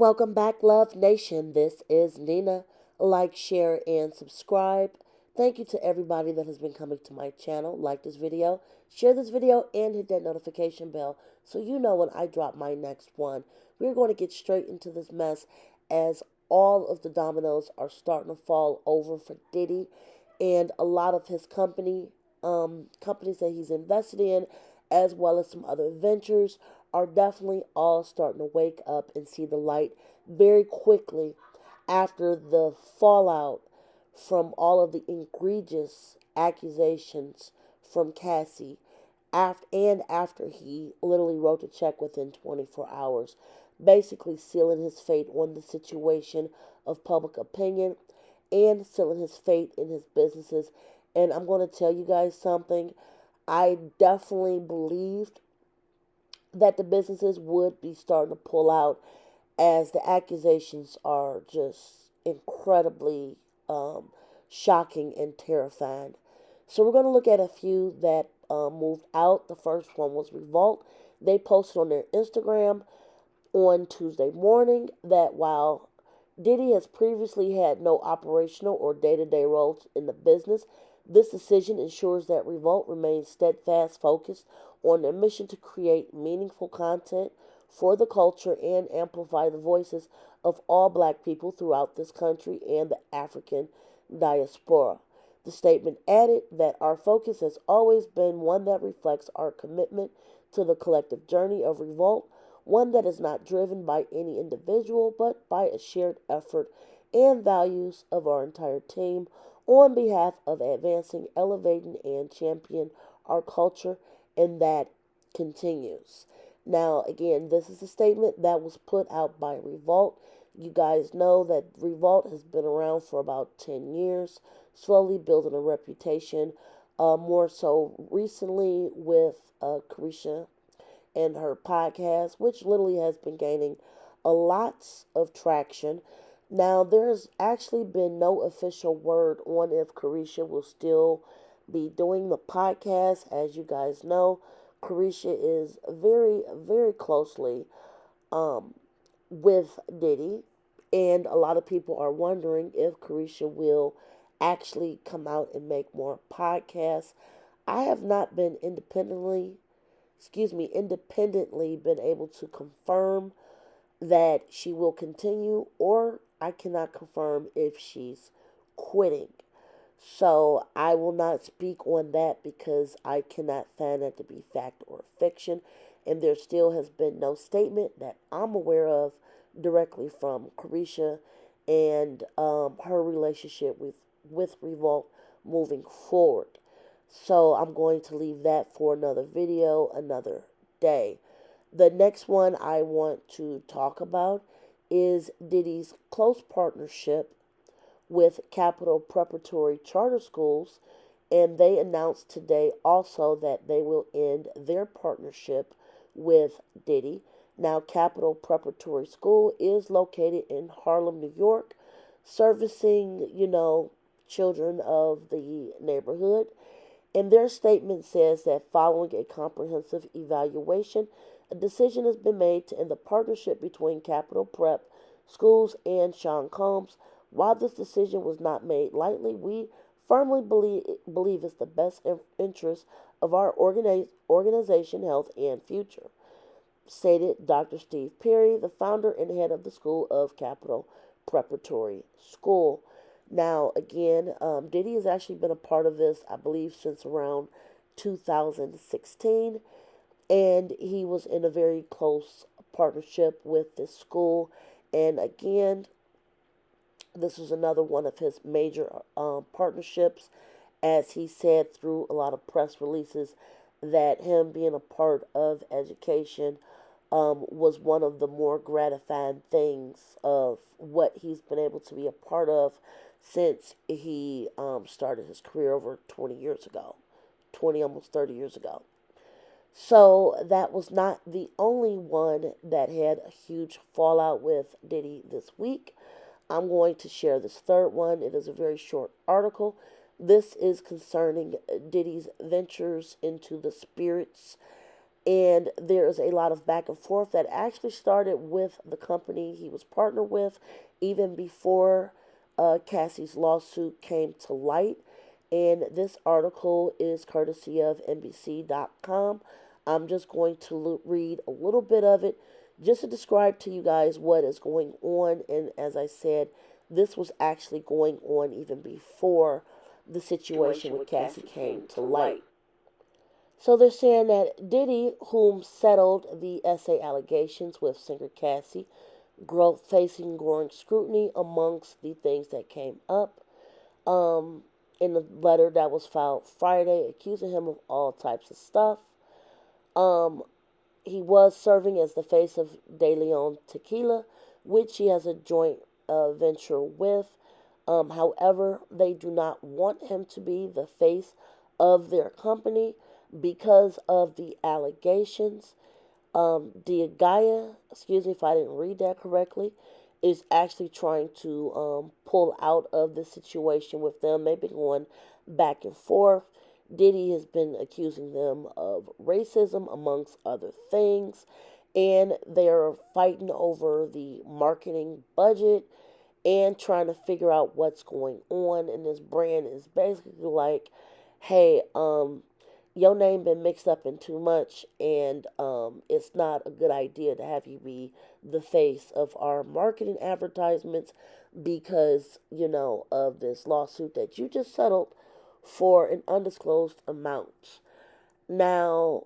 Welcome back, Love Nation. This is Nina. Like, share, and subscribe. Thank you to everybody that has been coming to my channel. Like this video, share this video, and hit that notification bell so you know when I drop my next one. We're going to get straight into this mess as all of the dominoes are starting to fall over for Diddy and a lot of his companies that he's invested in, as well as some other ventures, are definitely all starting to wake up and see the light very quickly after the fallout from all of the egregious accusations from Cassie after he literally wrote a check within 24 hours, basically sealing his fate on the situation of public opinion and sealing his fate in his businesses. And I'm going to tell you guys something. I definitely believed that the businesses would be starting to pull out as the accusations are just incredibly shocking and terrifying. So we're going to look at a few that moved out. The first one was Revolt. They posted on their Instagram on Tuesday morning that while Diddy has previously had no operational or day-to-day roles in the business, this decision ensures that Revolt remains steadfast focused on their mission to create meaningful content for the culture and amplify the voices of all black people throughout this country and the African diaspora. The statement added that our focus has always been one that reflects our commitment to the collective journey of revolt, one that is not driven by any individual but by a shared effort and values of our entire team on behalf of advancing, elevating, and championing our culture, and that continues. Now, again, this is a statement that was put out by Revolt. You guys know that Revolt has been around for about 10 years, slowly building a reputation, more so recently with Carisha and her podcast, which literally has been gaining a lots of traction. Now, there's actually been no official word on if Carisha will still be doing the podcast. As you guys know, Carisha is very, very closely um, with Diddy, and a lot of people are wondering if Carisha will actually come out and make more podcasts. I have not been independently been able to confirm that she will continue, or I cannot confirm if she's quitting. So I will not speak on that because I cannot find that to be fact or fiction. And there still has been no statement that I'm aware of directly from Carisha and her relationship with Revolt moving forward. So I'm going to leave that for another video, another day. The next one I want to talk about is Diddy's close partnership with Capital Preparatory Charter Schools, and they announced today also that they will end their partnership with Diddy. Now, Capital Preparatory School is located in Harlem, New York, servicing, children of the neighborhood. And their statement says that following a comprehensive evaluation, a decision has been made to end the partnership between Capital Prep Schools and Sean Combs. While this decision was not made lightly, we firmly believe it's the best interest of our organization, health, and future, stated Dr. Steve Perry, the founder and head of the School of Capital Preparatory School. Now, again, Diddy has actually been a part of this, I believe, since around 2016, and he was in a very close partnership with this school. And again, this was another one of his major partnerships, as he said through a lot of press releases that him being a part of education was one of the more gratifying things of what he's been able to be a part of since he started his career over 20 years ago, 20, almost 30 years ago. So that was not the only one that had a huge fallout with Diddy this week. I'm going to share this third one. It is a very short article. This is concerning Diddy's ventures into the spirits And there's a lot of back and forth that actually started with the company he was partnered with, even before Cassie's lawsuit came to light. And this article is courtesy of NBC.com. I'm just going to read a little bit of it just to describe to you guys what is going on. And as I said, this was actually going on even before the situation with Cassie came to light. So they're saying that Diddy, whom settled the SA allegations with singer Cassie, facing growing scrutiny amongst the things that came up um, in the letter that was filed Friday, accusing him of all types of stuff. Um, he was serving as the face of De Leon Tequila, which he has a joint venture with. However, they do not want him to be the face of their company because of the allegations. Diagaya, excuse me if I didn't read that correctly, is actually trying to pull out of the situation with them. They've been going back and forth. Diddy has been accusing them of racism, amongst other things, and they're fighting over the marketing budget and trying to figure out what's going on. And this brand is basically like, hey, your name been mixed up in too much, and it's not a good idea to have you be the face of our marketing advertisements because of this lawsuit that you just settled for an undisclosed amount. Now,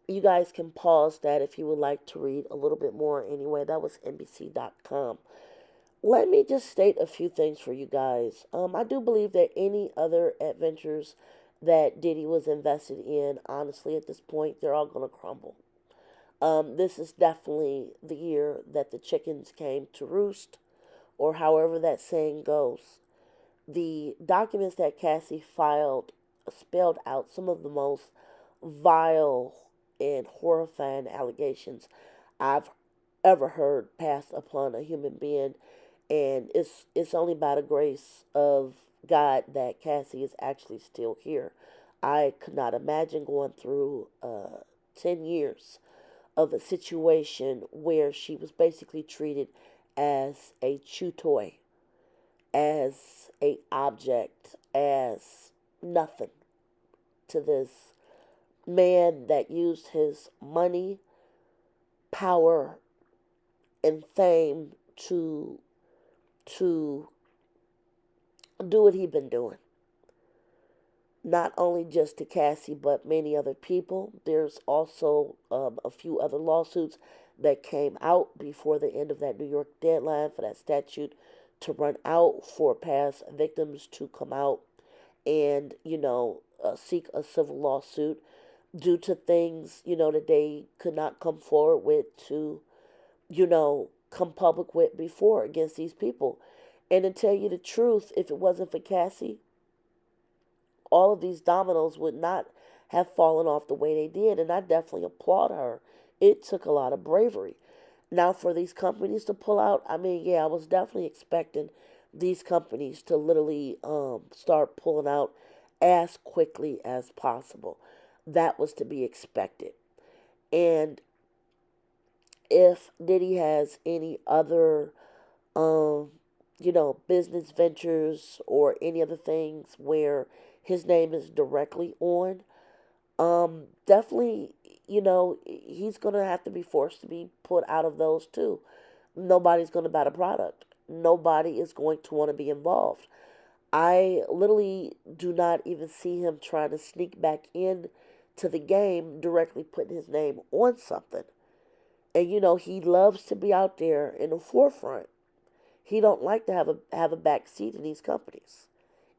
you guys can pause that if you would like to read a little bit more. Anyway, that was NBC.com. Let me just state a few things for you guys. I do believe that any other adventures that Diddy was invested in, honestly, at this point, they're all going to crumble. This is definitely the year that the chickens came to roost, or however that saying goes. The documents that Cassie filed spelled out some of the most vile and horrifying allegations I've ever heard passed upon a human being, and it's only by the grace of God that Cassie is actually still here. I could not imagine going through 10 years of a situation where she was basically treated as a chew toy, as a object, as nothing to this man that used his money, power, and fame to do what he'd been doing. Not only just to Cassie, but many other people. There's also a few other lawsuits that came out before the end of that New York deadline for that statute to run out, for past victims to come out and, seek a civil lawsuit due to things, that they could not come forward with to, come public with before against these people. And to tell you the truth, if it wasn't for Cassie, all of these dominoes would not have fallen off the way they did. And I definitely applaud her. It took a lot of bravery. Now, for these companies to pull out, I mean, yeah, I was definitely expecting these companies to literally start pulling out as quickly as possible. That was to be expected. And if Diddy has any other um, business ventures or any other things where his name is directly on, definitely, he's going to have to be forced to be put out of those too. Nobody's going to buy the product. Nobody is going to want to be involved. I literally do not even see him trying to sneak back in to the game, directly putting his name on something. And he loves to be out there in the forefront. He don't like to have a back seat in these companies,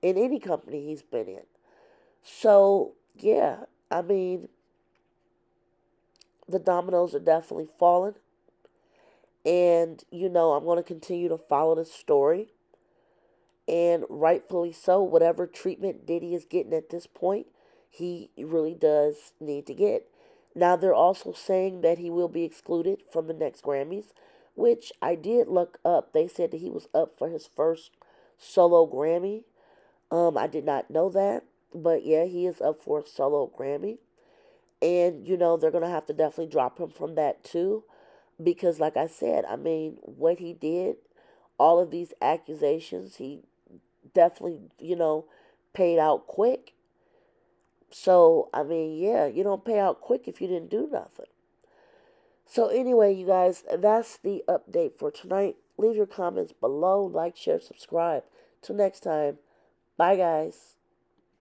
in any company he's been in. So yeah, I mean, the dominoes are definitely falling, and I'm going to continue to follow this story, and rightfully so. Whatever treatment Diddy is getting at this point, he really does need to get. Now they're also saying that he will be excluded from the next Grammys, which I did look up. They said that he was up for his first solo Grammy. I did not know that, but yeah, he is up for a solo Grammy. And, they're going to have to definitely drop him from that too. Because, like I said, I mean, what he did, all of these accusations, he definitely, paid out quick. So, I mean, yeah, you don't pay out quick if you didn't do nothing. So, anyway, you guys, that's the update for tonight. Leave your comments below, like, share, subscribe. Till next time, bye, guys.